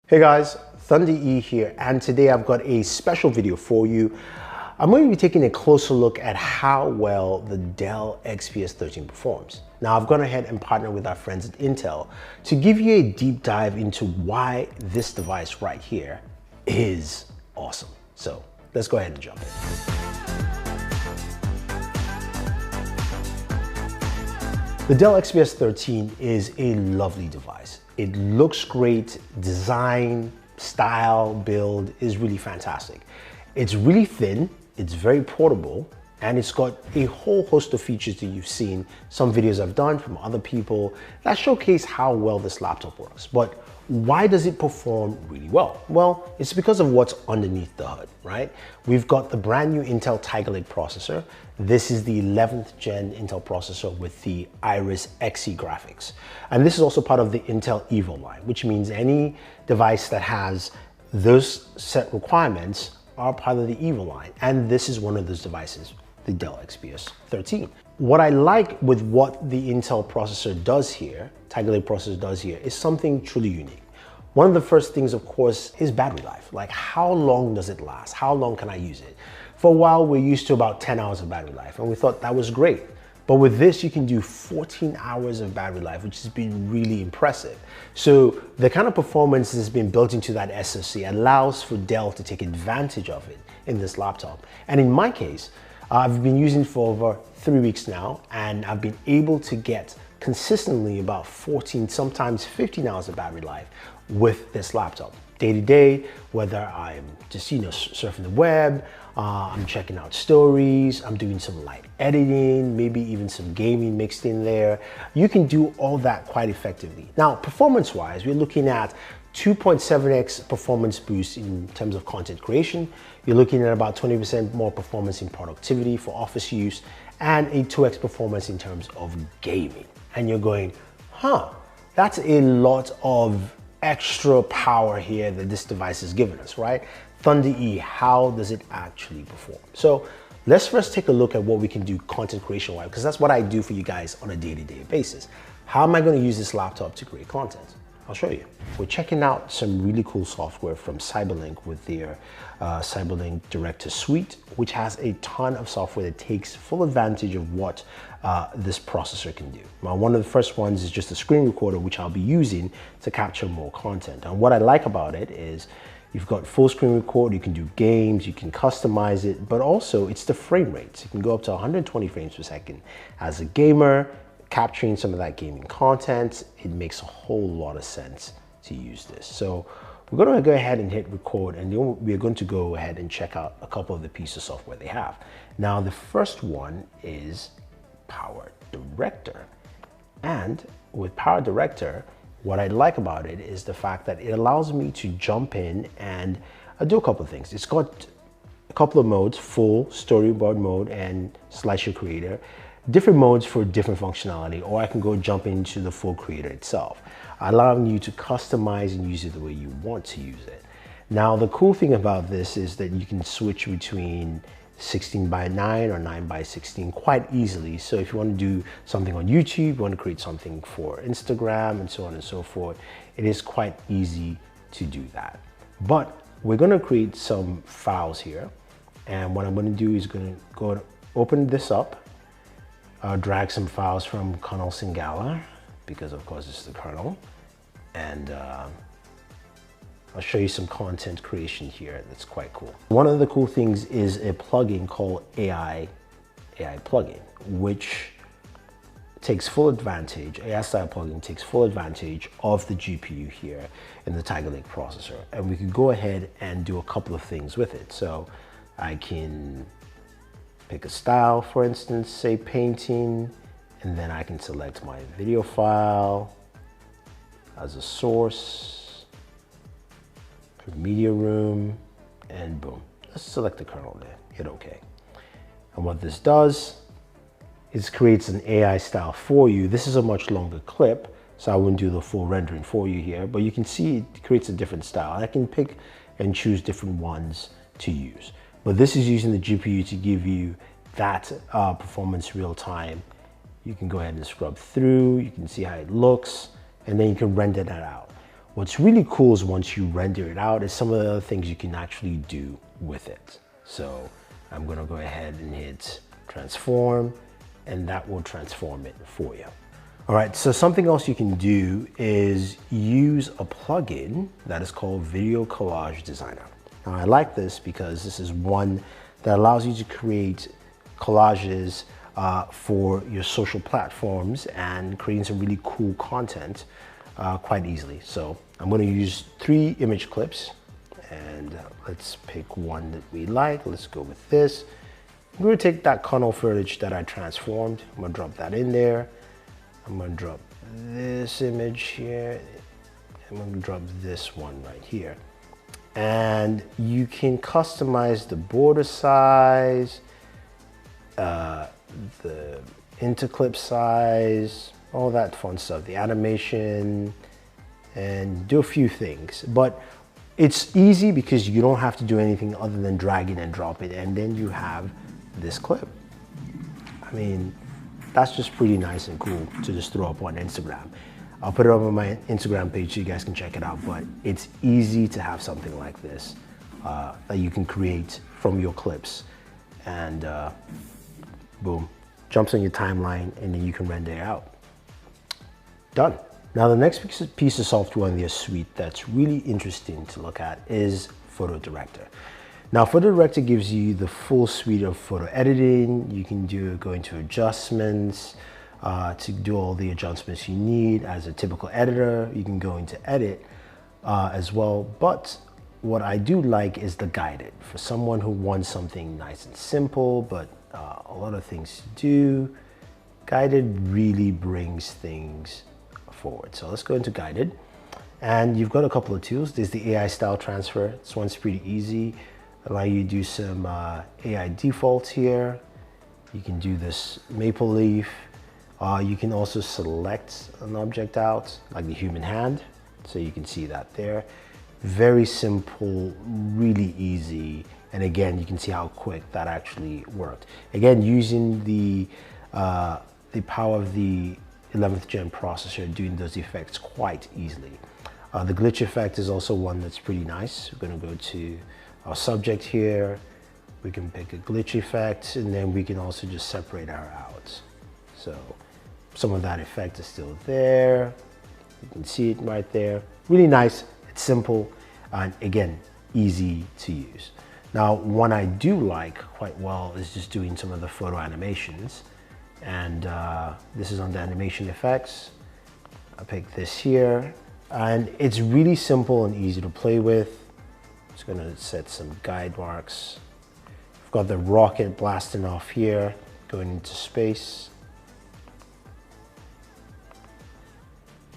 Hey guys, Thunder E here, and today I've got a special video for you. I'm going to be taking a closer look at how well the Dell XPS 13 performs. Now I've gone ahead and partnered with our friends at Intel to give you a deep dive into why this device right here is awesome. So let's go ahead and jump in. The Dell XPS 13 is a lovely device. It looks great, design, style, build is really fantastic. It's really thin, it's very portable, and it's got a whole host of features that you've seen some videos I've done from other people that showcase how well this laptop works. But why does it perform really well? Well, it's because of what's underneath the hood, right? We've got the brand new Intel Tiger Lake processor. This is the 11th gen Intel processor with the Iris Xe graphics. And this is also part of the Intel Evo line, which means any device that has those set requirements are part of the Evo line. And this is one of those devices, the Dell XPS 13. What I like with what the Intel processor does here, Tiger Lake processor does here, is something truly unique. One of the first things, of course, is battery life. Like, how long does it last? How long can I use it? For a while, we're used to about 10 hours of battery life, and we thought that was great. But with this, you can do 14 hours of battery life, which has been really impressive. So the kind of performance that's been built into that SoC allows for Dell to take advantage of it in this laptop. And in my case, I've been using it for over 3 weeks now, and I've been able to get consistently about 14, sometimes 15 hours of battery life with this laptop. Day to day, whether I'm just, surfing the web, I'm checking out stories, I'm doing some light editing, maybe even some gaming mixed in there. You can do all that quite effectively. Now, performance-wise, we're looking at 2.7x performance boost in terms of content creation. You're looking at about 20% more performance in productivity for office use, and a 2x performance in terms of gaming. And you're going, that's a lot of extra power here that this device is giving us, right? Thunder E, how does it actually perform? So let's first take a look at what we can do content creation wise, because that's what I do for you guys on a day-to-day basis. How am I going to use this laptop to create content? I'll show you. We're checking out some really cool software from Cyberlink with their Cyberlink Director Suite, which has a ton of software that takes full advantage of what this processor can do. Now, one of the first ones is just a screen recorder, which I'll be using to capture more content. And what I like about it is you've got full screen record, you can do games, you can customize it, but also it's the frame rates. You can go up to 120 frames per second. As a gamer, capturing some of that gaming content, it makes a whole lot of sense to use this. So we're going to go ahead and hit record, and then we're going to go ahead and check out a couple of the pieces of software they have. Now, the first one is Power Director. And with Power Director, what I like about it is the fact that it allows me to jump in and do a couple of things. It's got a couple of modes, full storyboard mode and slideshow creator, different modes for different functionality, or I can go jump into the full creator itself, allowing you to customize and use it the way you want to use it. Now, the cool thing about this is that you can switch between 16:9 or 9:16 quite easily. So if you want to do something on YouTube, you want to create something for Instagram and so on and so forth, it is quite easy to do that. But we're going to create some files here. And what I'm going to do is going to go and open this up, drag some files from kernel Singala, because of course it's the kernel. And I'll show you some content creation here that's quite cool. One of the cool things is a plugin called AI plugin, which takes full advantage, AI style plugin takes full advantage of the GPU here in the Tiger Lake processor. And we can go ahead and do a couple of things with it. So I can pick a style, for instance, say painting, and then I can select my video file as a source, media room, and boom. Let's select the kernel there, hit OK. And what this does is creates an AI style for you. This is a much longer clip, so I wouldn't do the full rendering for you here, but you can see it creates a different style. I can pick and choose different ones to use. But this is using the GPU to give you that performance real time. You can go ahead and scrub through, you can see how it looks, and then you can render that out. what's really cool is once you render it out is some of the other things you can actually do with it. So I'm gonna go ahead and hit transform, and that will transform it for you. All right, so something else you can do is use a plugin that is called Video Collage Designer. Now I like this because this is one that allows you to create collages for your social platforms and creating some really cool content quite easily. So I'm going to use 3 image clips, and let's pick one that we like. Let's go with this. I'm going to take that kernel footage that I transformed. I'm going to drop that in there. I'm going to drop this image here. I'm going to drop this one right here. And you can customize the border size, the interclip size, all that fun stuff, the animation, and do a few things. But it's easy because you don't have to do anything other than drag it and drop it, and then you have this clip. I mean, that's just pretty nice and cool to just throw up on Instagram. I'll put it up on my Instagram page so you guys can check it out, but it's easy to have something like this that you can create from your clips, and boom, jumps on your timeline, and then you can render it out. Done. Now the next piece of software in their suite that's really interesting to look at is Photo Director. Now Photo Director gives you the full suite of photo editing. You can go into adjustments to do all the adjustments you need as a typical editor. You can go into edit as well, but what I do like is the guided. For someone who wants something nice and simple, but a lot of things to do, guided really brings things forward. So let's go into guided, and you've got a couple of tools. There's the AI style transfer. This one's pretty easy. Allow you to do some AI defaults here. You can do this maple leaf. You can also select an object out, like the human hand. So you can see that there. Very simple, really easy. And again, you can see how quick that actually worked. Again, using the power of the 11th gen processor, doing those effects quite easily. The glitch effect is also one that's pretty nice. We're going to go to our subject here. We can pick a glitch effect, and then we can also just separate our out. So some of that effect is still there. You can see it right there. Really nice. It's simple, and again, easy to use. Now, one I do like quite well is just doing some of the photo animations. And this is on the animation effects. I pick this here, and it's really simple and easy to play with. Just gonna set some guide marks. I've got the rocket blasting off here, going into space.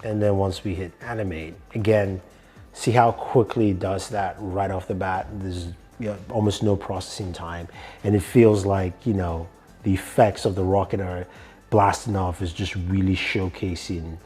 And then once we hit animate, again, see how quickly it does that right off the bat. There's almost no processing time, and it feels like, you know, the effects of the rocket are blasting off is just really showcasing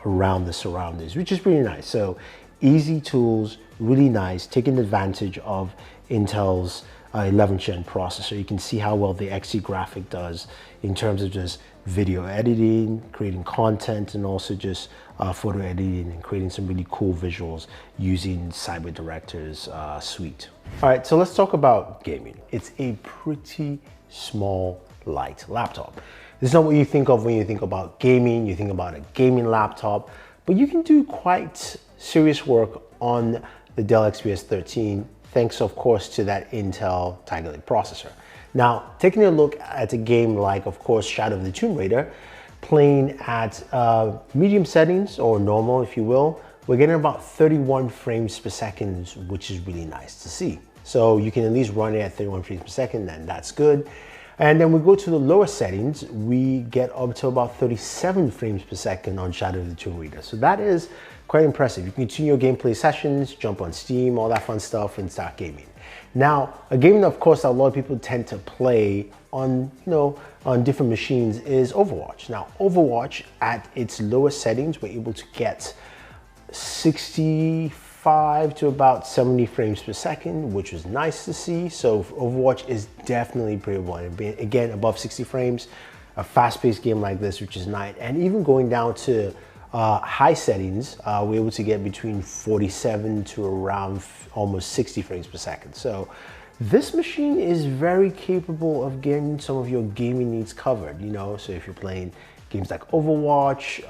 around the surroundings, which is pretty nice. So easy tools, really nice, taking advantage of Intel's 11th gen processor. You can see how well the XE graphic does in terms of just video editing, creating content, and also just photo editing and creating some really cool visuals using Cyber Director's suite. All right, so let's talk about gaming. It's a pretty small, light laptop. This is not what you think of when you think about gaming. You think about a gaming laptop, but you can do quite serious work on the Dell XPS 13, thanks of course to that Intel Tiger Lake processor. Now, taking a look at a game like, of course, Shadow of the Tomb Raider, playing at medium settings, or normal if you will, we're getting about 31 frames per second, which is really nice to see. So you can at least run it at 31 frames per second, and that's good. And then we go to the lower settings, we get up to about 37 frames per second on Shadow of the Tomb Raider. So that is quite impressive. You can continue your gameplay sessions, jump on Steam, all that fun stuff, and start gaming. Now, a game, of course, that a lot of people tend to play on, on different machines is Overwatch. Now, Overwatch at its lowest settings, we're able to get 65 to about 70 frames per second, which was nice to see. So Overwatch is definitely playable. And again, above 60 frames, a fast-paced game like this, which is nice. And even going down to high settings, we're able to get between 47 to around almost 60 frames per second. So this machine is very capable of getting some of your gaming needs covered, you know, so if you're playing games like Overwatch,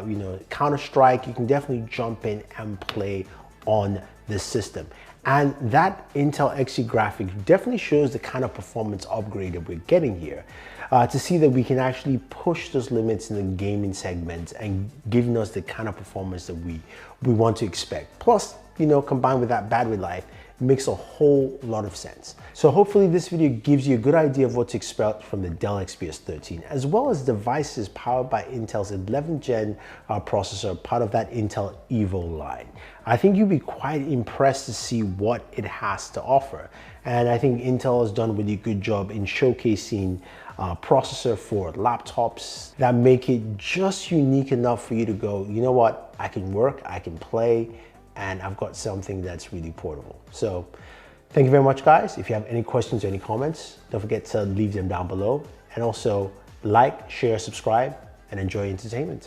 you know, Counter-Strike, you can definitely jump in and play on this system. And that Intel Xe graphics definitely shows the kind of performance upgrade that we're getting here. To see that we can actually push those limits in the gaming segment and giving us the kind of performance that we want to expect. Plus, you know, combined with that battery life, makes a whole lot of sense. So hopefully this video gives you a good idea of what to expect from the Dell XPS 13, as well as devices powered by Intel's 11th gen processor, part of that Intel Evo line. I think you'll be quite impressed to see what it has to offer. And I think Intel has done a really good job in showcasing processor for laptops that make it just unique enough for you to go, you know what, I can work, I can play, and I've got something that's really portable. So thank you very much, guys. If you have any questions or any comments, don't forget to leave them down below. And also like, share, subscribe, and enjoy entertainment.